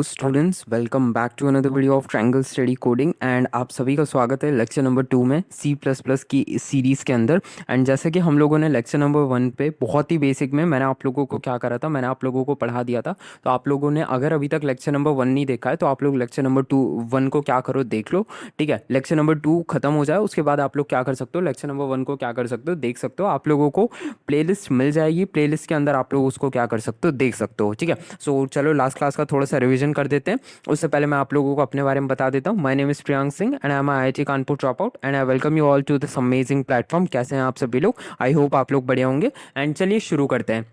Hello students, welcome back to another video of triangle study coding. And आप सभी का स्वागत है लेक्चर नंबर 2 में सी प्लस प्लस की इस सीरीज़ के अंदर। एंड जैसे कि हम लोगों ने लेक्चर नंबर 1 पे बहुत ही बेसिक में मैंने आप लोगों को क्या करा था, मैंने आप लोगों को पढ़ा दिया था। तो आप लोगों ने अगर अभी तक लेक्चर नंबर 1 नहीं देखा है तो आप लोग लेक्चर नंबर 1 को क्या करो, देख लो। ठीक है, लेक्चर नंबर 2 खत्म हो जाए उसके बाद आप लोग क्या कर सकते हो, लेक्चर नंबर 1 को क्या कर सकते हो, देख सकते हो। आप लोगों को प्लेलिस्ट मिल जाएगी, प्लेलिस्ट के अंदर आप लोग उसको क्या कर सकते हो, देख सकते हो। ठीक है, सो चलो लास्ट क्लास का थोड़ा सा रिवीजन कर देते हैं। उससे पहले मैं आप लोगों को अपने बारे में बता देता हूँ। My name is Priyank Singh and I am IIT Kanpur drop out and I welcome you all to this amazing platform. कैसे हैं आप सभी लोग? आई होप आप लोग बढ़िया होंगे। एंड चलिए शुरू करते हैं।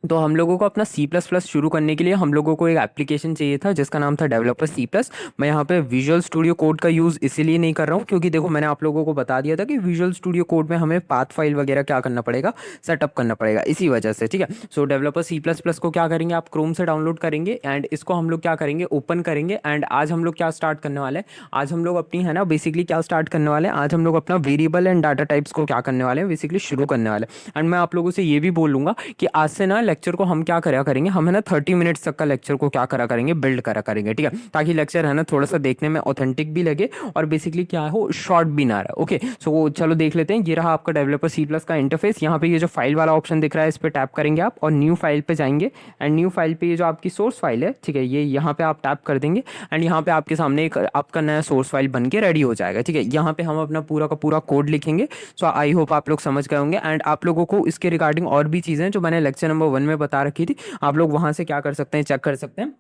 तो हम लोगों को अपना सी प्लस प्लस शुरू करने के लिए हम लोगों को एक एप्लीकेशन चाहिए था जिसका नाम था डेवलपर सी प्लस। मैं यहाँ पे विजुअल स्टूडियो कोड का यूज़ इसीलिए नहीं कर रहा हूँ क्योंकि देखो मैंने आप लोगों को बता दिया था कि विजुअल स्टूडियो कोड में हमें पाथ फाइल वगैरह क्या करना पड़ेगा, सेटअप करना पड़ेगा, इसी वजह से। ठीक है, सो डेवलपर सी प्लस प्लस को क्या करेंगे, आप क्रोम से डाउनलोड करेंगे एंड इसको हम लोग क्या करेंगे, ओपन करेंगे। एंड आज हम लोग क्या स्टार्ट करने वाले हैं, आज हम लोग अपनी है ना बेसिकली क्या स्टार्ट करने वाले हैं, आज हम लोग अपना वेरिएबल एंड डाटा टाइप्स को क्या करने वाले हैं, बेसिकली शुरू करने वाले हैं। एंड मैं आप लोगों से ये भी बोलूँगा कि आज से ना लेक्चर को हम क्या करेंगे, हम है ना 30 मिनट्स तक का लेक्चर को क्या करा करेंगे, बिल्ड करा करेंगे। ठीक है, ताकि लेक्चर है ना थोड़ा सा देखने में ऑथेंटिक भी लगे और बेसिकली क्या हो, शॉर्ट भी ना रहा। ओके, सो चलो देख लेते हैं। ये रहा आपका डेवलपर सी प्लस का इंटरफेस। यहाँ पे ये जो फाइल वाला ऑप्शन दिख रहा है इस पर टैप करेंगे आप और न्यू फाइल पे जाएंगे। एंड न्यू फाइल पे ये जो आपकी सोर्स फाइल है, ठीक है, ये यहाँ पे आप टैप कर देंगे एंड यहाँ पे आपके सामने एक आपका नया सोर्स फाइल बन के रेडी हो जाएगा। ठीक है, यहाँ पे हम अपना पूरा का पूरा कोड लिखेंगे। सो आई होप आप लोग समझ गए होंगे। एंड आप लोगों को इसके रिगार्डिंग और भी चीज़ें जो मैंने लेक्चर नंबर 1 में बता रखी थी, आप लोग वहाँ से क्या कर सकते हैं, चेक कर सकते हैं।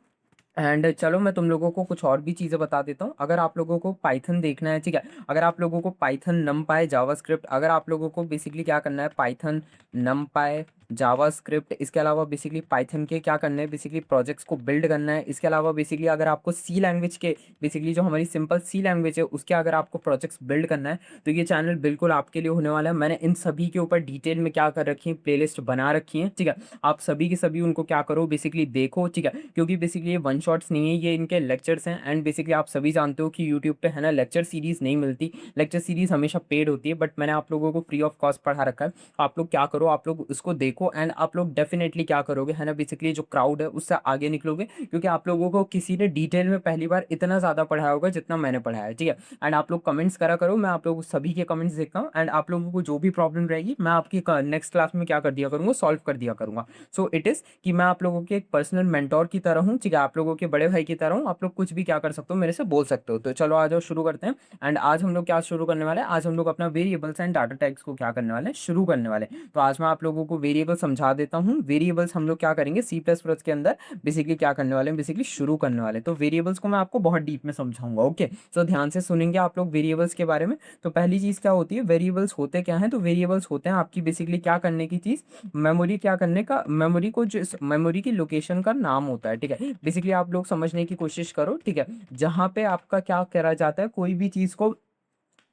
एंड चलो मैं तुम लोगों को कुछ और भी चीज़ें बता देता हूँ। अगर आप लोगों को पाइथन देखना है, ठीक है, अगर आप लोगों को पाइथन नमपाई जावास्क्रिप्ट, अगर आप लोगों को बेसिकली क्या करना है, पाइथन नमपाई जावास्क्रिप्ट, इसके अलावा बेसिकली पाइथन के क्या करना है, बेसिकली प्रोजेक्ट्स को बिल्ड करना है। इसके अलावा बेसिकली अगर आपको सी लैंग्वेज के, बेसिकली जो हमारी सिंपल सी लैंग्वेज है उसके अगर आपको प्रोजेक्ट्स बिल्ड करना है तो ये चैनल बिल्कुल आपके लिए होने वाला है। मैंने इन सभी के ऊपर डिटेल में क्या कर रखी है, प्लेलिस्ट बना रखी है। ठीक है, आप सभी के सभी उनको क्या करो, बेसिकली देखो। ठीक है, क्योंकि बेसिकली ये वन शॉट्स नहीं है, ये इनके लेक्चर्स हैं। एंड बेसिकली आप सभी जानते हो कि यूट्यूब पे है ना लेक्चर सीरीज नहीं मिलती, लेक्चर सीरीज हमेशा पेड होती है, बट मैंने आप लोगों को फ्री ऑफ कॉस्ट पढ़ा रखा है। आप लोग क्या करो, आप लोग उसको देखो एंड आप लोग डेफिनेटली क्या करोगे है ना, बेसिकली जो क्राउड है उससे आगे निकलोगे, क्योंकि आप लोगों को किसी ने डिटेल में पहली बार इतना ज़्यादा पढ़ाया होगा जितना मैंने पढ़ाया है। ठीक है, एंड आप लोग कमेंट्स करा करो, मैं आप लोगों सभी के कमेंट्स देखता हूँ एंड आप लोगों को जो भी प्रॉब्लम रहेगी मैं आपकी नेक्स्ट क्लास में क्या कर दिया करूँगा, सॉल्व कर दिया करूँगा। सो इट इज़ कि मैं आप लोगों के एक पर्सनल मेंटोर की तरह हूँ। ठीक है, आप लोगों के बड़े भाई की तरह हूँ, आप लोग कुछ भी क्या कर सकते हो, मेरे से बोल सकते हो। तो चलो आ जाओ शुरू करते हैं। एंड आज हम लोग क्या शुरू करने वाले हैं, आज हम लोग अपना वेरिएबल्स एंड डाटा टाइप्स को क्या करने वाले हैं, शुरू करने वाले हैं। तो आज मैं आप लोगों को वेरिएबल समझा देता हूँ। वेरिएबल्स हम लोग क्या करेंगे सी प्लस प्लस के अंदर बेसिकली क्या करने वाले हैं, बेसिकली शुरू करने वाले हैं। तो वेरिएबल्स को मैं आपको बहुत डीप में समझाऊंगा। ओके, तो ध्यान से सुनेंगे आप लोग वेरिएबल्स के बारे में। तो पहली चीज़ क्या होती है, वेरिएबल्स होते क्या हैं, तो वेरिएबल्स होते हैं आपकी बेसिकली क्या करने की चीज़, मेमोरी क्या करने का, मेमोरी को जो मेमोरी की लोकेशन का नाम होता है। ठीक है, बेसिकली आप लोग समझने की कोशिश करो। ठीक है, जहाँ पे आपका क्या करा जाता है, कोई भी चीज़ को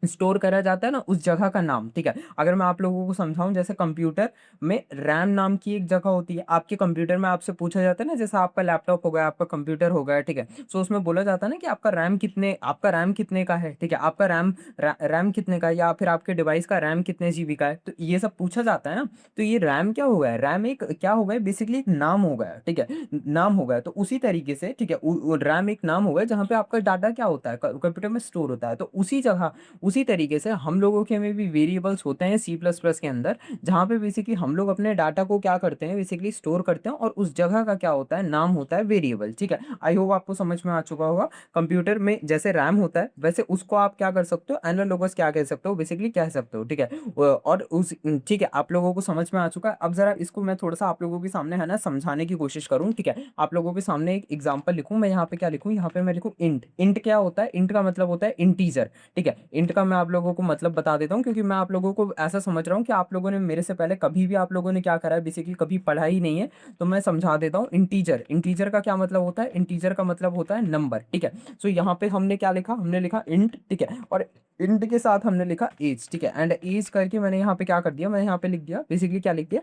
स्टोर करा जाता है ना, उस जगह का नाम। ठीक है, अगर मैं आप लोगों को समझाऊं, जैसे कंप्यूटर में रैम नाम की एक जगह होती है। आपके कंप्यूटर में आपसे पूछा जाता है ना, जैसे आपका लैपटॉप हो गया, आपका कंप्यूटर हो गया, ठीक है, सो उसमें बोला जाता है ना कि आपका रैम कितने का है। ठीक है, आपका रैम कितने का है, या फिर आपके डिवाइस का रैम कितने जीबी का है, तो ये सब पूछा जाता है ना। तो ये रैम क्या हो गया है, रैम एक क्या हो गया, बेसिकली एक नाम हो गया। ठीक है, नाम हो गया। तो उसी तरीके से ठीक है, रैम एक नाम हो गया जहाँ पे आपका डाटा क्या होता है, कंप्यूटर में स्टोर होता है। तो उसी जगह, उसी तरीके से हम लोगों के में भी वेरिएबल्स होते हैं सी प्लस प्लस के अंदर, जहाँ पे बेसिकली हम लोग अपने डाटा को क्या करते हैं, बेसिकली स्टोर करते हैं, और उस जगह का क्या होता है, नाम होता है वेरिएबल। ठीक है, आई होप आपको समझ में आ चुका होगा। कंप्यूटर में जैसे रैम होता है वैसे उसको आप क्या कर सकते हो, एनालॉगस क्या कह सकते हो, बेसिकली कह सकते हो। ठीक है, और उस ठीक है, आप लोगों को समझ में आ चुका है। अब जरा इसको मैं थोड़ा सा आप लोगों के सामने है ना समझाने की कोशिश करूँ। ठीक है, आप लोगों के सामने एक एग्जाम्पल लिखूँ। मैं यहाँ पे क्या लिखूँ, यहाँ पे मैं लिखूँ इंट। इंट क्या होता है, इंट का मतलब होता है इंटीजर। ठीक है, इंट का मैं आप लोगों को मतलब बता देता हूँ, क्योंकि मैं आप लोगों को ऐसा समझ रहा हूँ कि आप लोगों ने मेरे से पहले कभी भी आप लोगों ने क्या करा है, बेसिकली कभी पढ़ा ही नहीं है। तो मैं समझा देता हूँ। इंटीजर, इंटीजर का क्या मतलब होता है, इंटीजर का मतलब होता है नंबर। ठीक है, सो यहाँ पे हमने क्या लिखा, हमने लिखा इंट। ठीक है, और इंट के साथ हमने लिखा एज। ठीक है, एंड एज करके मैंने यहाँ पे क्या कर दिया, मैंने यहाँ पे लिख दिया, बेसिकली क्या लिख दिया,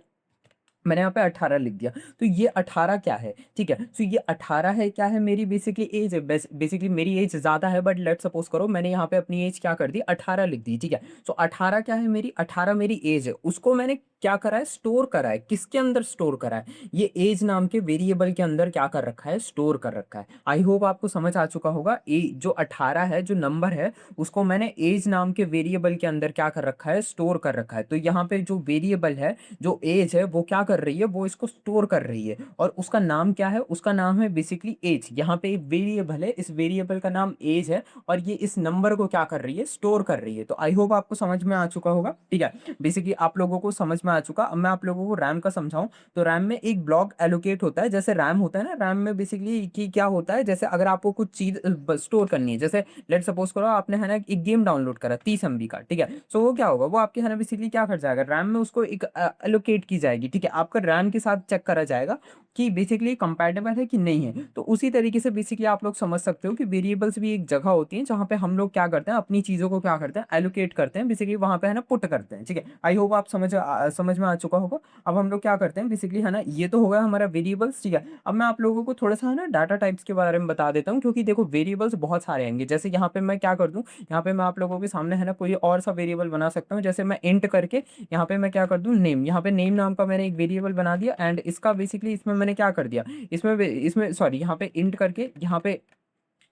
मैंने यहाँ पे 18 लिख दिया। तो ये 18 क्या है, ठीक है, तो ये 18 है, क्या है, मेरी बेसिकली एज है। बेसिकली मेरी एज ज़्यादा है, बट लेट सपोज करो मैंने यहाँ पे अपनी एज क्या कर दी, 18 लिख दी। ठीक है, सो 18 क्या है, मेरी 18 मेरी एज है, उसको मैंने क्या करा है, स्टोर करा है। किसके अंदर स्टोर करा है, ये एज नाम के वेरिएबल के अंदर क्या कर रखा है, स्टोर कर रखा है। आई होप आपको समझ आ चुका होगा। जो 18 है, जो नंबर है, उसको मैंने एज नाम के वेरिएबल के अंदर क्या कर रखा है, स्टोर कर रखा है। तो यहाँ पे जो वेरिएबल है, जो एज है, वो क्या कर रही है, वो इसको स्टोर कर रही है। और उसका नाम क्या है, उसका नाम है बेसिकली एज। यहाँ पे एक वेरिएबल है, इस वेरिएबल का नाम एज है, और ये इस नंबर को क्या कर रही है, स्टोर कर रही है। तो आई होप आपको समझ में आ चुका होगा। ठीक है, बेसिकली आप लोगों को समझ में आ चुका। अब मैं आप लोगों को रैम का समझाऊं, तो रैम में एक ब्लॉक एलोकेट होता है। जैसे रैम होता है ना, रैम में बेसिकली की क्या होता है, जैसे अगर आपको कुछ चीज स्टोर करनी है, जैसे लेट सपोज करो आपने है ना एक गेम डाउनलोड करा 30 MB का, ठीक है। सो वो क्या होगा, वो आपके है ना बेसिकली क्या कर जाएगा, रैम में उसको एक एलोकेट की जाएगी। ठीक है, आपका रैम के साथ चेक करा जाएगा कि बेसिकली कंपैटिबल है कि नहीं है। तो उसी तरीके से बेसिकली आप लोग समझ सकते हो कि वेरिएबल्स भी एक जगह होती है जहां पे हम लोग क्या करते हैं, अपनी चीजों को क्या करते हैं, एलोकेट करते हैं, बेसिकली वहां पे है ना पुट करते हैं। ठीक है, आई होप आप समझ में आ चुका होगा। अब हम लोग क्या करते हैं बेसिकली है ना, ये तो होगा हमारा वेरिएबल्स। ठीक है, अब मैं आप लोगों को थोड़ा सा है ना डाटा टाइप्स के बारे में बता देता हूँ, क्योंकि देखो वेरिएबल्स बहुत सारे आएंगे। जैसे यहाँ पे मैं क्या कर दूँ, यहाँ पे मैं आप लोगों के सामने है ना कोई और सा वेरिएबल बना सकता हूँ। जैसे मैं इंट करके यहाँ पे मैं क्या कर दूँ, नेम, यहाँ पे नेम नाम का मैंने एक वेरिएबल बना दिया। एंड इसका बेसिकली इसमें मैंने क्या कर दिया, इसमें सॉरी, यहाँ पे इंट करके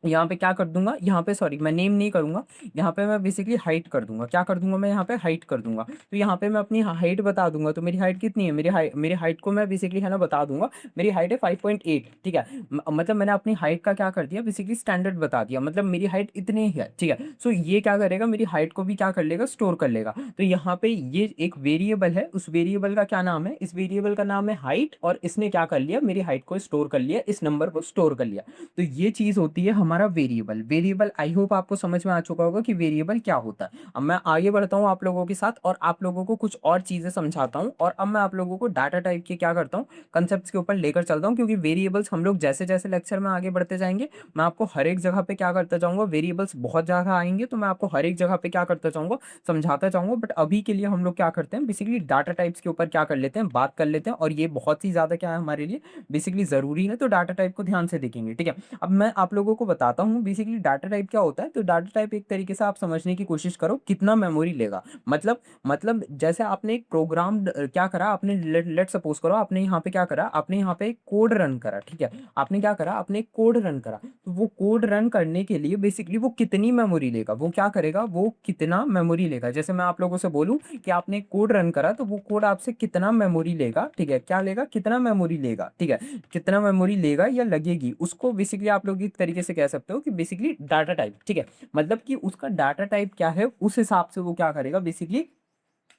यहाँ पे क्या कर दूंगा, यहाँ पे सॉरी मैं नेम नहीं करूंगा, यहाँ पे मैं बेसिकली हाइट कर दूंगा। क्या कर दूंगा मैं, यहाँ पे हाइट कर दूंगा। तो यहाँ पे मैं अपनी हाइट बता दूंगा। तो मेरी हाइट कितनी है, मेरी हाइट को मैं बेसिकली है ना बता दूंगा। मेरी हाइट है 5.8। ठीक है, मतलब मैंने अपनी हाइट का क्या कर दिया, बेसिकली स्टैंडर्ड बता दिया, मतलब मेरी हाइट इतनी ही है। ठीक है, सो ये क्या करेगा, मेरी हाइट को भी क्या कर लेगा, स्टोर कर लेगा। तो यहाँ पे ये एक वेरिएबल है, उस वेरिएबल का क्या नाम है, इस वेरिएबल का नाम है हाइट। और इसने क्या कर लिया, मेरी हाइट को स्टोर कर लिया, इस नंबर को स्टोर कर लिया। तो ये चीज होती है हमारा वेरिएबल। वेरिएबल आई होप आपको समझ में आ चुका होगा कि वेरिएबल क्या होता है। अब मैं आगे बढ़ता हूँ आप लोगों के साथ, और आप लोगों को कुछ और चीजें समझाता हूँ। और अब मैं आप लोगों को डाटा टाइप के क्या करता हूँ, कंसेप्ट के ऊपर लेकर चलता हूँ। क्योंकि वेरिएबल्स हम लोग जैसे जैसे लेक्चर में आगे बढ़ते जाएंगे, मैं आपको हर एक जगह पे क्या करता जाऊंगा, वेरिएबल्स बहुत जगह आएंगे, तो मैं आपको हर एक जगह पे क्या करता जाऊंगा, समझाता जाऊंगा। बट अभी के लिए हम लोग क्या करते हैं, बेसिकली डाटा टाइप्स के ऊपर क्या कर लेते हैं, बात कर लेते हैं। और ये बहुत ही ज्यादा क्या है हमारे लिए बेसिकली जरूरी है। तो डाटा टाइप को ध्यान से देखेंगे। ठीक है, अब मैं आप लोगों को बताता हूँ बेसिकली डाटा टाइप क्या होता है। तो डाटा टाइप एक तरीके से आप समझने की कोशिश करो, कितना मेमोरी लेगा। मतलब जैसे आपने एक प्रोग्राम क्या करा, आपने लेट सपोज करो आपने यहाँ पे क्या करा, आपने यहाँ पे एक कोड रन करा। ठीक है, आपने क्या करा, आपने एक कोड रन करा। तो वो कोड रन करने के लिए बेसिकली वो कितनी मेमोरी लेगा, वो क्या करेगा, वो कितना मेमोरी लेगा। जैसे मैं आप लोगों से बोलूं कि आपने एक कोड रन करा, तो वो कोड आपसे कितना मेमोरी लेगा। ठीक है, क्या लेगा, कितना मेमोरी लेगा। ठीक है, कितना मेमोरी लेगा या लगेगी, उसको बेसिकली आप लोग एक तरीके से कह सकते हो कि बेसिकली डाटा टाइप। ठीक है, मतलब कि उसका डाटा टाइप क्या है, उस हिसाब से वो क्या करेगा बेसिकली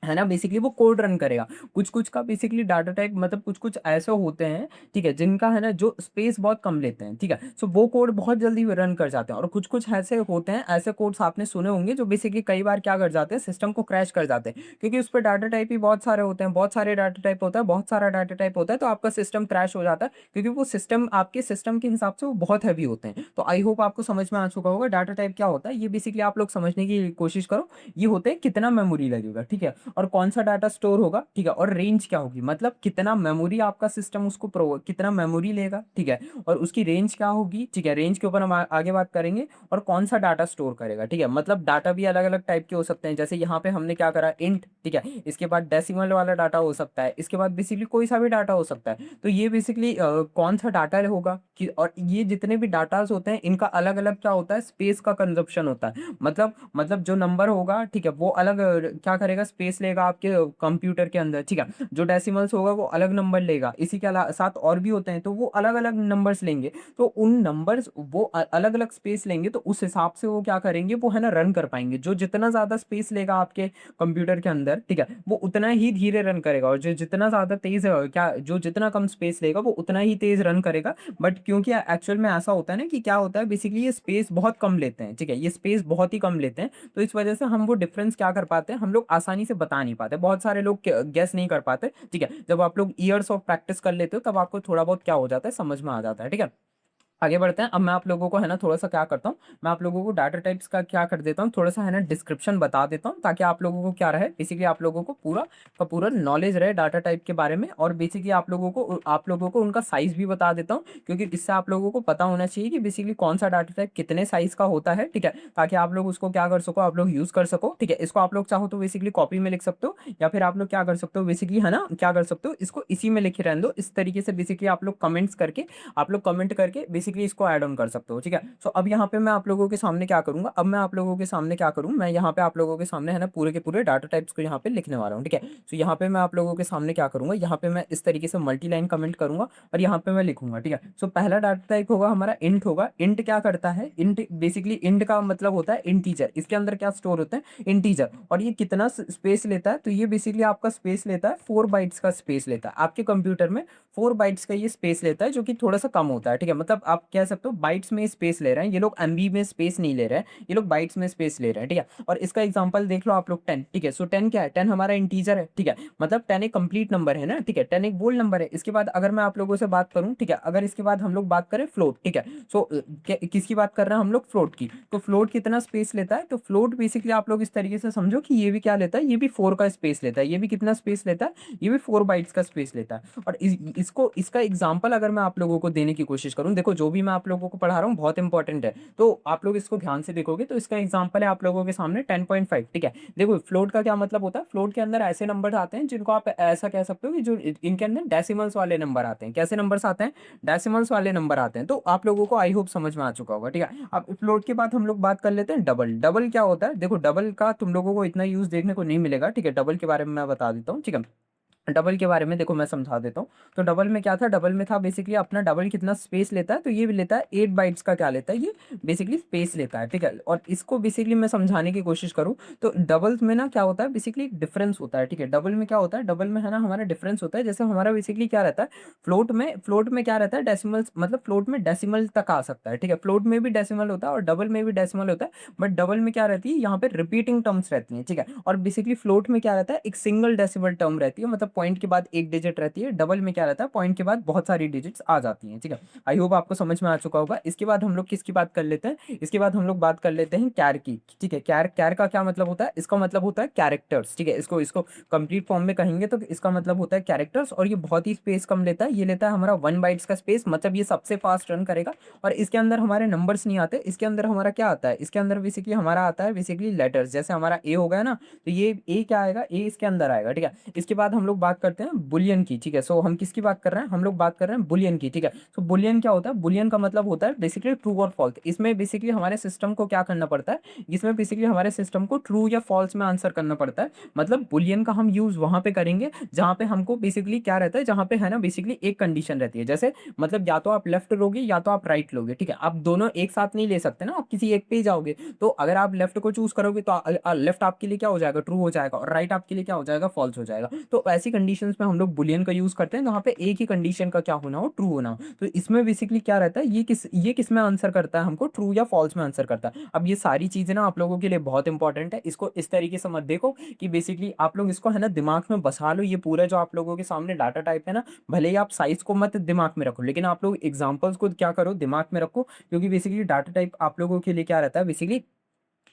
है ना, बेसिकली वो कोड रन करेगा। कुछ कुछ का बेसिकली डाटा टाइप, मतलब कुछ कुछ ऐसे होते हैं, ठीक है, जिनका है ना जो स्पेस बहुत कम लेते हैं। ठीक है, सो वो कोड बहुत जल्दी रन कर जाते हैं। और कुछ कुछ ऐसे होते हैं, ऐसे कोड्स आपने सुने होंगे जो बेसिकली कई बार क्या कर जाते हैं, सिस्टम को क्रैश कर जाते हैं। क्योंकि उस पर डाटा टाइप ही बहुत सारे होते हैं, बहुत सारे डाटा टाइप होता है, बहुत सारा डाटा टाइप होता है, तो आपका सिस्टम क्रैश हो जाता है। क्योंकि वो सिस्टम आपके सिस्टम के हिसाब से वो बहुत हैवी होते हैं। तो आई होप आपको समझ में आ चुका होगा डाटा टाइप क्या होता है। ये बेसिकली आप लोग समझने की कोशिश करो। ये होते हैं कितना मेमोरी लगेगा। ठीक है, और कौन सा डाटा स्टोर होगा। ठीक है, और रेंज क्या होगी, मतलब कितना मेमोरी आपका सिस्टम उसको कितना मेमोरी लेगा। ठीक है, और उसकी रेंज क्या होगी। ठीक है, रेंज के ऊपर हम आगे बात करेंगे। और कौन सा डाटा स्टोर करेगा। ठीक है, मतलब डाटा भी अलग अलग टाइप के हो सकते हैं। जैसे यहाँ पे हमने क्या करा, इंट। ठीक है, इसके बाद डेसिमल वाला डाटा हो सकता है, इसके बाद बेसिकली कोई सा भी डाटा हो सकता है। तो ये बेसिकली कौन सा डाटा होगा कि, और ये जितने भी डाटाज होते हैं इनका अलग अलग क्या होता है, स्पेस का कंजप्शन होता है। मतलब जो नंबर होगा, ठीक है, वो अलग क्या करेगा, स्पेस लेगा आपके कंप्यूटर के अंदर। ठीक है, जो डेसिमल्स होगा वो अलग नंबर लेगा, इसी के साथ और भी होते हैं, तो वो अलग अलग नंबर्स लेंगे। तो उन नंबर्स वो अलग अलग स्पेस लेंगे, तो उस हिसाब से वो क्या करेंगे, वो है ना रन कर पाएंगे। जो जितना ज्यादा स्पेस लेगा आपके कंप्यूटर के अंदर, ठीक है, वो उतना ही धीरे रन करेगा। और जो जितना ज्यादा तेज क्या, जो जितना कम स्पेस लेगा वो उतना ही तेज रन करेगा। बट क्योंकि एक्चुअल में ऐसा होता है ना कि क्या होता है, बेसिकली ये स्पेस बहुत कम लेते हैं। ठीक है, ये स्पेस बहुत ही कम लेते हैं, तो इस वजह से हम वो डिफरेंस क्या कर पाते हैं, हम लोग आसानी से बता नहीं पाते, बहुत सारे लोग गेस नहीं कर पाते। ठीक है, जब आप लोग ईयर्स ऑफ प्रैक्टिस कर लेते हो तब आपको थोड़ा बहुत क्या हो जाता है, समझ में आ जाता है। ठीक है, आगे बढ़ते हैं। अब मैं आप लोगों को है ना थोड़ा सा क्या करता हूँ, मैं आप लोगों को डाटा टाइप्स का क्या कर देता हूँ, थोड़ा सा है ना डिस्क्रिप्शन बता देता हूँ, ताकि आप लोगों को क्या रहे, बेसिकली आप लोगों को पूरा का पूरा नॉलेज रहे डाटा टाइप के बारे में। और बेसिकली आप लोगों को उनका साइज भी बता देता हूँ, क्योंकि इससे आप लोगों को पता होना चाहिए कि बेसिकली कौन सा डाटा टाइप कितने साइज का होता है, ठीक है, ताकि आप लोग उसको क्या कर सको, आप लोग यूज कर सको, ठीक है। इसको आप लोग चाहो तो बेसिकली कॉपी में लिख सकते हो, या फिर आप लोग क्या कर सकते हो बेसिकली है ना, क्या कर सकते हो, इसको इसी में लिखे रहने दो। इस तरीके से बेसिकली आप लोग कमेंट करके बेसिकली इसको ऐड ऑन कर सकते हो, ठीक है। सो अब यहाँ पे मैं आप लोगों के सामने क्या करूंगा, अब मैं आप लोगों के सामने क्या करूँ, मैं यहाँ पे आप लोगों के सामने है ना पूरे के पूरे डाटा टाइप्स को यहाँ पे लिखने वाला हूँ, ठीक है। सो यहाँ पे मैं आप लोगों के सामने क्या करूंगा, यहाँ पे मैं इस तरीके से मल्टी लाइन कमेंट करूंगा और यहाँ पे मैं लिखूंगा, ठीक है। सो पहला डाटा टाइप होगा हमारा इंट होगा। इंट क्या करता है, इंट बेसिकली इंट का मतलब होता है इंटीजर। इसके अंदर क्या स्टोर होता है, इंटीजर। और ये कितना स्पेस लेता है, तो ये बेसिकली आपका स्पेस लेता है 4 बाइट्स का स्पेस लेता है आपके कंप्यूटर में। 4 बाइट्स का ये स्पेस लेता है, जो कि थोड़ा सा कम होता है, ठीक है। मतलब आप कह सकते हो बाइट्स में स्पेस ले रहे हैं ये लोग, एमबी में स्पेस नहीं ले रहे हैं ये लोग, बाइट्स में स्पेस ले रहे हैं, ठीक है। और इसका एग्जांपल देख लो आप लोग 10, ठीक है। सो 10 क्या है, 10 हमारा इंटीजर है, ठीक है। मतलब 10 एक कंप्लीट नंबर है ना, ठीक है। 10 एक बोल नंबर है। इसके बाद अगर मैं आप लोगों से बात करूं, ठीक है, अगर इसके बाद हम लोग बात करें फ्लोट, ठीक है। सो किसकी बात कर रहे हैं हम लोग, फ्लोट की। तो फ्लोट कितना स्पेस लेता है, तो फ्लोट बेसिकली आप लोग इस तरीके से समझो कि ये भी क्या लेता है, ये भी 4 का स्पेस लेता है। ये भी कितना स्पेस लेता है, ये भी 4 बाइट्स का स्पेस लेता है। और इसको इसका एग्जाम्पल अगर मैं आप लोगों को देने की कोशिश करूं, देखो जो भी मैं आप लोगों को पढ़ा रहा हूं बहुत इंपॉर्टेंट है, तो आप लोग इसको ध्यान से देखोगे तो इसका एग्जाम्पल है आप लोगों के सामने 10.5, ठीक है। देखो फ्लोट का क्या मतलब होता है, फ्लोट के अंदर ऐसे नंबर आते हैं जिनको आप ऐसा कह सकते हो कि जो इनके अंदर डेसिमल्स वाले नंबर आते हैं। कैसे नंबर्स आते हैं, डेसिमल्स वाले नंबर आते हैं। तो आप लोगों को आई होप समझ में आ चुका होगा, ठीक है। अब फ्लोट के बाद हम लोग बात कर लेते हैं डबल। डबल क्या होता है, देखो डबल का तुम लोगों को इतना यूज देखने को नहीं मिलेगा, ठीक है। डबल के बारे में मैं बता देता हूँ, ठीक है। डबल के बारे में देखो मैं समझा देता हूँ। तो डबल में क्या था, डबल में था बेसिकली अपना डबल कितना स्पेस लेता है, तो ये भी लेता है 8 बाइट्स का क्या लेता है, ये बेसिकली स्पेस लेता है, ठीक है। और इसको बेसिकली मैं समझाने की कोशिश करूँ तो डबल में ना क्या होता है, बेसिकली एक डिफरेंस होता है, ठीक है। डबल में क्या होता है, डबल में है ना हमारा डिफरेंस होता है। जैसे हमारा बेसिकली क्या रहता है, फ्लोट में क्या रहता है, डेसिमल, मतलब फ्लोट में डेसिमल तक आ सकता है, ठीक है। फ्लोट में भी डेसिमल होता है और डबल में भी डेसिमल होता है। बट डबल में क्या रहती है, यहाँ पे रिपीटिंग टर्म्स रहती हैं, ठीक है। और बेसिकली फ्लोट में क्या रहता है, एक सिंगल डेसिमल टर्म रहती है, मतलब पॉइंट के बाद एक डिजिट रहती है। डबल में क्या रहता है, पॉइंट के बाद बहुत सारी डिजिट्स आ जाती हैं, ठीक है। आई होप आपको समझ में आ चुका होगा। इसके बाद हम लोग किसकी बात कर लेते हैं, इसके बाद हम लोग बात कर लेते हैं कैर की, ठीक है। कैर कैर का क्या मतलब होता है, इसका मतलब होता है कैरेक्टर्स, ठीक है। इसको इसको कंप्लीट फॉर्म में कहेंगे तो इसका मतलब होता है कैरेक्टर्स। और ये बहुत ही स्पेस कम लेता है, ये लेता है हमारा 1 बाइट्स का स्पेस, मतलब ये सबसे फास्ट रन करेगा। और इसके अंदर हमारे नंबर्स नहीं आते, इसके अंदर हमारा क्या आता है, इसके अंदर बेसिकली हमारा आता है बेसिकली लेटर्स। जैसे हमारा ए हो गया ना, तो ये ए क्या आएगा, ए इसके अंदर आएगा, ठीक है। इसके बाद हम लोग बात करते हैं बुलियन की, ठीक है। सो हम किसकी बात कर रहे हैं, हम लोग बात कर रहे हैं बुलियन की, ठीक है। सो बुलियन क्या होता है, बुलियन का मतलब होता है बेसिकली ट्रू और फॉल्स। इसमें बेसिकली हमारे सिस्टम को क्या करना पड़ता है, इसमें बेसिकली हमारे सिस्टम को ट्रू या फॉल्स में आंसर करना पड़ता है। मतलब बुलियन का हम यूज वहां पे करेंगे जहां पे हमको बेसिकली क्या रहता है, जहां पे है ना बेसिकली एक कंडीशन रहती है। जैसे मतलब या तो आप लेफ्ट लोगे या तो आप राइट लोगे, ठीक है। आप दोनों एक साथ नहीं ले सकते ना, आप किसी एक पे ही जाओगे। तो अगर आप लेफ्ट को चूज करोगे तो लेफ्ट आपके लिए क्या हो जाएगा, ट्रू हो जाएगा, और राइट आपके लिए क्या हो जाएगा, फॉल्स हो जाएगा। तो ऐसी कंडीशंस में हम लोग बुलियन का यूज करते हैं जहां पे एक ही कंडीशन का क्या होना हो, ट्रू होना हो। तो इसमें बेसिकली क्या रहता है, ये किस में आंसर करता है, हमको ट्रू या फॉल्स में आंसर करता है। अब ये सारी चीजें ना आप लोगों के लिए बहुत इंपॉर्टेंट है, इसको इस तरीके से मत देखो कि बेसिकली आप लोग इसको है ना दिमाग में बसा लो। ये पूरा जो आप लोगों के सामने डाटा टाइप है ना, भले ही आप साइज को मत दिमाग में रखो, लेकिन आप लोग एग्जांपल्स को क्या करो, दिमाग में रखो। क्योंकि बेसिकली डाटा टाइप आप लोगों के लिए क्या रहता है, बेसिकली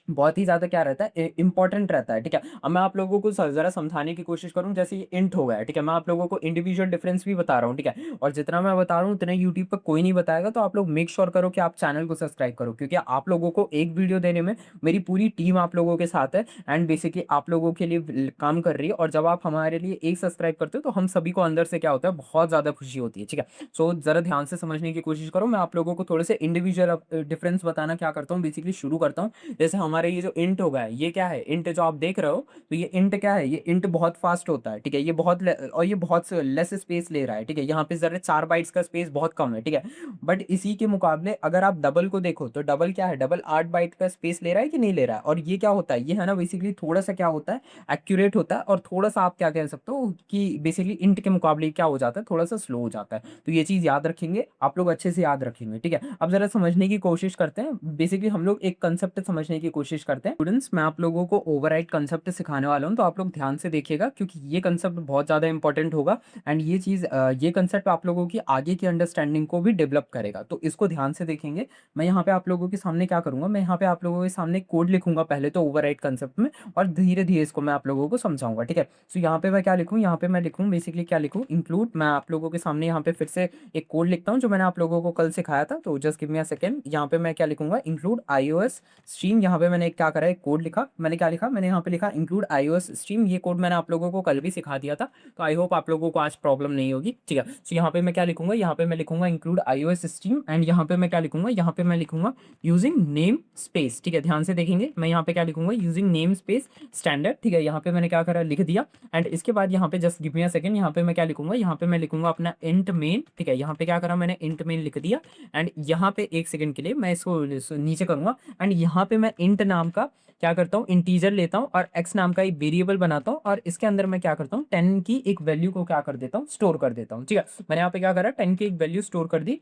बहुत ही ज्यादा क्या रहता है, इंपॉर्टेंट रहता है, ठीक है। अब मैं आप लोगों को जरा समझाने की कोशिश करूं। जैसे ये इंट हो गया है, ठीक है, मैं आप लोगों को इंडिविजुअल डिफरेंस भी बता रहा हूं, ठीक है। और जितना मैं बता रहा हूं उतना यूट्यूब पर कोई नहीं बताएगा। तो आप लोग मेक श्योर करो कि आप चैनल को सब्सक्राइब करो, क्योंकि आप लोगों को एक वीडियो देने में मेरी पूरी टीम आप लोगों के साथ है, एंड बेसिकली आप लोगों के लिए काम कर रही है। और जब आप हमारे लिए एक सब्सक्राइब करते हो तो हम सभी को अंदर से क्या होता है, बहुत ज्यादा खुशी होती है, ठीक है। सो जरा ध्यान से समझने की कोशिश करो। मैं आप लोगों को थोड़े से इंडिविजुअल डिफरेंस बताना क्या करता हूँ, बेसिकली शुरू करता हूँ। जैसे हमारे ये जो इंट होगा है, ये क्या है, इंट जो आप देख रहे हो, तो ये इंट क्या है, ये इंट बहुत फास्ट होता है, ठीक है। ये और ये बहुत लेस स्पेस ले रहा है, ठीक है। यहाँ पे जरा 4 बाइट्स का स्पेस बहुत कम है, ठीक है। बट इसी के मुकाबले अगर आप डबल को देखो तो डबल क्या है, डबल 8 बाइट का स्पेस ले रहा है कि नहीं ले रहा है। और ये क्या होता है, ये है ना बेसिकली थोड़ा सा क्या होता है, एक्यूरेट होता है। और थोड़ा सा आप क्या कह सकते हो कि बेसिकली इंट के मुकाबले क्या हो जाता है, थोड़ा सा स्लो हो जाता है। तो ये चीज याद रखेंगे आप लोग, अच्छे से याद रखेंगे, ठीक है। अब जरा समझने की कोशिश करते हैं। बेसिकली हम लोग एक कंसेप्ट समझने की कोशिश कोशिश करते हैं। स्टूडेंट्स, मैं आप लोगों को ओवरराइड कंसेप्ट सिखाने वाला हूँ, तो आप लोग ध्यान से देखिएगा क्योंकि ये कंसेप्ट बहुत ज़्यादा इंपॉर्टेंट होगा एंड ये चीज़ ये कंसेप्ट आप लोगों की आगे की अंडरस्टैंडिंग को भी डेवलप करेगा। तो इसको ध्यान से देखेंगे। मैं यहाँ पे आप लोगों के सामने क्या करूँगा, मैं यहाँ पे आप लोगों के सामने कोड लिखूंगा पहले तो ओवरराइड कंसेप्ट में, और धीरे धीरे इसको मैं आप लोगों को समझाऊंगा। ठीक है, सो यहाँ पे मैं क्या लिखूँ, यहाँ पे मैं लिखूँ बेसिकली क्या लिखूँ, इंक्लूड। मैं आप लोगों के सामने यहाँ पे फिर से एक कोड लिखता हूँ जो मैंने आप लोगों को कल सिखाया था, तो just give me a second. यहाँ पे मैं क्या लिखूंगा, इंक्लूड iOS स्ट्रीम। यहाँ पे मैंने क्या करा है, कोड लिखा। मैंने क्या लिखा, मैंने यहाँ पे लिखा इंक्लूड iOS स्ट्रीम। ये कोड मैंने आप लोगों को कल भी सिखा दिया था, तो आई होप आप लोगों को आज प्रॉब्लम नहीं होगी। ठीक है, सो यहाँ पे मैं क्या लिखूंगा, यहाँ पे मैं लिखूंगा इंक्लूड iOS स्ट्रीम एंड यहाँ पे मैं क्या लिखूंगा, यहाँ पे मैं लिखूंगा यूजिंग नेम स्पेस। ठीक है, ध्यान से देखेंगे। मैं यहाँ पे क्या लिखूंगा, यूजिंग नेम स्पेस स्टैंडर्ड। ठीक है, यहाँ पे मैंने क्या करा, लिख दिया। एंड इसके बाद यहाँ पे just give me a second, यहाँ पे मैं क्या लिखूंगा, यहाँ पे मैं लिखूंगा अपना इंट मेन। ठीक है, यहाँ पे क्या करा मैंने, इंट मेन लिख दिया। एंड यहाँ पे एक सेकंड के लिए मैं इसको नीचे करूंगा एंड यहाँ पे मैं इंट नाम का क्या करता हूँ, इंटीजर लेता हूँ और x नाम का एक वेरिएबल बनाता हूँ और इसके अंदर मैं क्या करता हूँ, 10 की एक वैल्यू को क्या कर देता हूँ, स्टोर कर देता हूँ। ठीक है, मैंने यहाँ पे क्या करा, 10 की एक वैल्यू स्टोर कर दी।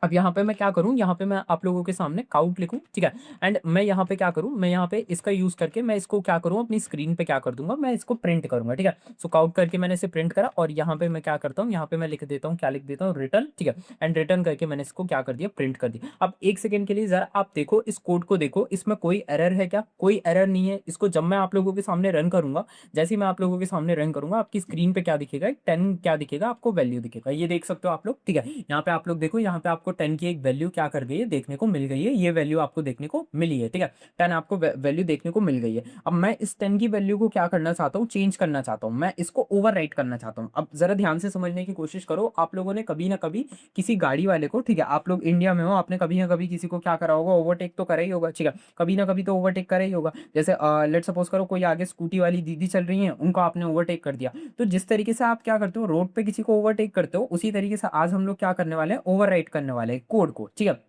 अब यहाँ पे मैं क्या करूँ, यहाँ पे मैं आप लोगों के सामने काउंट लिखूँ। ठीक है, एंड मैं यहाँ पे क्या करूँ, मैं यहाँ पे इसका यूज करके मैं इसको क्या करूँ, अपनी स्क्रीन पे क्या कर दूंगा, मैं इसको प्रिंट करूंगा। ठीक है, सो काउंट करके मैंने इसे प्रिंट करा और यहाँ पे मैं क्या करता हूँ, यहाँ पे मैं लिख देता हूँ, क्या लिख देता हूँ, रिटर्न। ठीक है, एंड रिटर्न करके मैंने इसको क्या कर दिया, प्रिंट कर दिया। अब एक सेकंड के लिए जरा आप देखो, इस कोड को देखो, इसमें कोई एरर है क्या, कोई एरर नहीं है। इसको जब मैं आप लोगों के सामने रन करूंगा, जैसे ही मैं आप लोगों के सामने रन करूंगा, आपकी स्क्रीन पे क्या दिखेगा, 10 क्या दिखेगा, आपको वैल्यू दिखेगा। ये देख सकते हो आप लोग। ठीक है, यहाँ पे आप लोग देखो, यहाँ पे आपको 10 की एक वैल्यू क्या कर गई है, देखने को मिल गई है। ये वैल्यू आपको देखने को मिली है। ठीक है, 10 आपको वैल्यू देखने को मिल गई है। अब मैं इस 10 की वैल्यू को क्या करना चाहता हूँ, चेंज करना चाहता हूँ, मैं इसको ओवरराइट करना चाहता हूँ। अब जरा ध्यान से समझने की कोशिश करो। आप लोगों ने कभी ना कभी किसी गाड़ी वाले को, ठीक है, आप लोग इंडिया में हो, आपने कभी ना कभी किसी को क्या करा होगा, ओवरटेक तो करा ही होगा। ठीक है, कभी ना कभी तो ओवरटेक करा ही होगा। जैसे लेट सपोज करो कोई आगे स्कूटी वाली दीदी चल रही है, उनको आपने ओवरटेक कर दिया। तो जिस तरीके से आप क्या करते हो, रोड पे किसी को ओवरटेक करते हो, उसी तरीके से आज हम लोग क्या करने वाले हैं, ओवरराइट करने वाले हैं कोड को। ठीक है,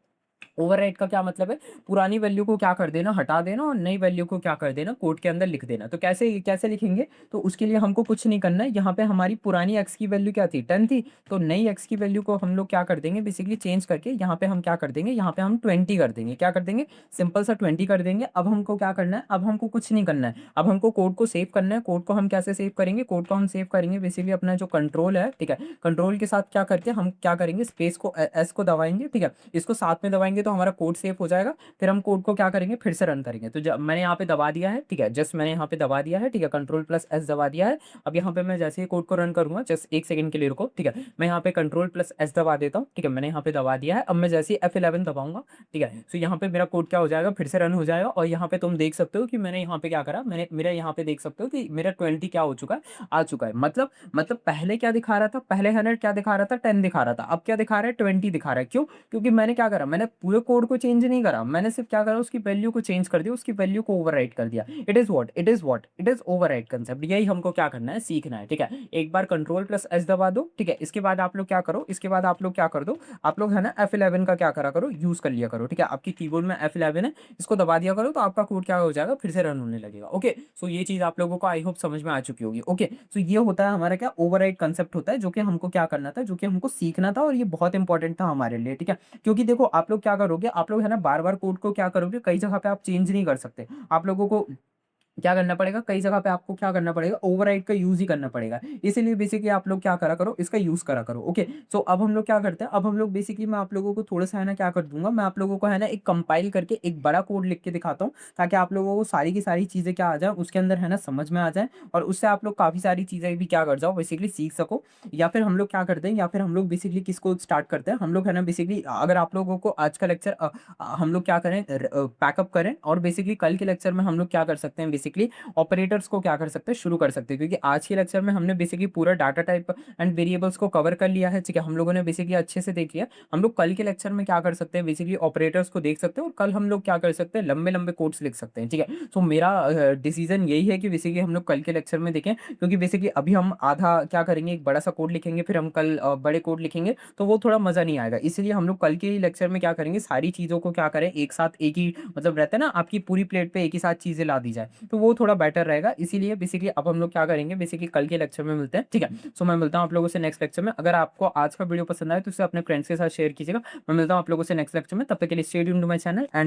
ओवरराइट का क्या मतलब है, पुरानी वैल्यू को क्या कर देना, हटा देना और नई वैल्यू को क्या कर देना, कोड के अंदर लिख देना। तो कैसे कैसे लिखेंगे, तो उसके लिए हमको कुछ नहीं करना है। यहाँ पे हमारी पुरानी x की वैल्यू क्या थी, 10 थी, तो नई x की वैल्यू को हम लोग क्या कर देंगे, बेसिकली चेंज करके यहाँ पे हम क्या कर देंगे, यहाँ पे हम 20 कर देंगे। क्या कर देंगे, सिंपल सा 20 कर देंगे। अब हमको क्या करना है, अब हमको कुछ नहीं करना है, अब हमको कोड को सेव करना है। कोड को हम कैसे सेव करेंगे, कोड को हम सेव करेंगे बेसिकली अपना जो कंट्रोल है। ठीक है, कंट्रोल के साथ क्या करके हम क्या करेंगे, स्पेस को एस को दबाएंगे। ठीक है, इसको साथ में दबाएंगे तो हमारा कोड सेव हो जाएगा। फिर हम कोड को क्या करेंगे, फिर से रन करेंगे। तो जब मैंने यहाँ पे दबा दिया है, ठीक है, जस्ट मैंने यहाँ पे दबा दिया है। ठीक है, कंट्रोल प्लस एस दबा दिया है। अब यहाँ पे मैं जैसे ही कोड को रन करूंगा, जस्ट एक सेकंड के लिए रुको। ठीक है, मैं यहाँ पे कंट्रोल प्लस एस दबा देता हूँ। ठीक है, मैंने यहाँ पे दबा दिया है। अब मैं जैसे ही F11 दबाऊंगा, ठीक है, तो यहाँ पे मेरा कोड क्या हो जाएगा, फिर से रन हो जाएगा। और यहाँ पे तुम देख सकते हो कि मैंने यहाँ पे क्या करा, मैंने मेरा यहाँ पे देख सकते हो कि मेरा 20 क्या हो चुका है, आ चुका है। मतलब पहले क्या दिखा रहा था, पहले 100 क्या दिखा रहा था, 10 दिखा रहा था। अब क्या दिखा रहा है, 20 दिखा रहा है। क्यों, क्योंकि मैंने क्या करा, मैंने पूरे कोड को चेंज नहीं करा, मैंने सिर्फ क्या करा, उसकी वैल्यू को चेंज कर दिया, उसकी वैल्यू को ओवरराइट कर दिया। It is overwrite concept. यही हमको क्या करना है, सीखना है। ठीक है, एक बार कंट्रोल प्लस एस दबा दो। ठीक है, इसके बाद आप लोग क्या करो, इसके बाद आप लोग क्या कर दो, आप लोग है ना F11 का क्या करा करो, यूज कर लिया करो। ठीक है, आपकी कीबोर्ड में F11 है, इसको दबा दिया करो, तो आपका कोड क्या हो जाएगा, फिर से रन होने लगेगा। ओके, सो ये चीज आप लोगों को आई होप समझ में आ चुकी होगी। ओके, सो ये होता है हमारा क्या, ओवरराइड कंसेप्ट होता है, जो कि हमको क्या करना था, जो कि हमको सीखना था, और ये बहुत इंपॉर्टेंट था हमारे लिए। ठीक है, क्योंकि देखो आप लोग क्या करोगे, आप लोग है ना बार बार कोड को क्या करोगे, कई जगह पे आप चेंज नहीं कर सकते। आप लोगों को क्या करना पड़ेगा, कई जगह पे आपको क्या करना पड़ेगा, ओवरराइड का यूज ही करना पड़ेगा। इसीलिए बेसिकली आप लोग क्या करा करो, इसका यूज करा करो। ओके, सो अब हम लोग क्या करते हैं, अब हम लोग बेसिकली मैं आप लोगों को थोड़ा सा है ना क्या कर दूंगा, मैं आप लोगों को है ना एक कंपाइल करके एक बड़ा कोड लिख के दिखाता हूँ, ताकि आप लोगों को सारी की सारी चीजें क्या आ जाए, उसके अंदर है ना समझ में आ जाए, और उससे आप लोग काफी सारी चीजें भी क्या कर जाओ, बेसिकली सीख सको। या फिर हम लोग क्या करते हैं, या फिर हम लोग बेसिकली किसको स्टार्ट करते हैं, हम लोग है ना बेसिकली, अगर आप लोगों को आज का लेक्चर हम लोग क्या करें, पैकअप करें, और बेसिकली कल के लेक्चर में हम लोग क्या कर सकते हैं, बेसिकली ऑपरेटर्स को क्या कर सकते हैं, शुरू कर सकते हैं। क्योंकि आज के लेक्चर में हमने बेसिकली पूरा डाटा टाइप एंड वेरिएबल्स को कवर कर लिया है। ठीक है, हम लोगों ने बेसिकली अच्छे से देख लिया। हम लोग कल के लेक्चर में क्या कर सकते हैं, बेसिकली ऑपरेटर्स को देख सकते हैं, और कल हम लोग क्या कर सकते हैं, लंबे लंबे कोड्स लिख सकते हैं। ठीक है, तो मेरा डिसीजन यही है कि बेसिकली हम लोग कल के लेक्चर में देखें, क्योंकि बेसिकली अभी हम आधा क्या करेंगे, एक बड़ा सा कोड लिखेंगे, फिर हम कल बड़े कोड लिखेंगे, तो वो थोड़ा मजा नहीं आएगा। इसलिए हम लोग कल के लेक्चर में क्या करेंगे, सारी चीजों को क्या करें, एक साथ एक ही मतलब रहता है ना, आपकी पूरी प्लेट पे एक ही साथ चीजें ला दी जाए, तो वो थोड़ा बेटर रहेगा। इसीलिए बेसिकली अब हम लोग क्या करेंगे, बेसिकली कल के लेक्चर में मिलते हैं। ठीक है, सो मैं मिलता हूँ आप लोगों से नेक्स्ट लेक्चर में। अगर आपको आज का वीडियो पसंद आए तो उसे अपने फ्रेंड्स के साथ शेयर कीजिएगा। मैं मिलता हूँ आप लोगों से नेक्स्ट लेक्चर में, तब तक के लिए stay tuned to my channel and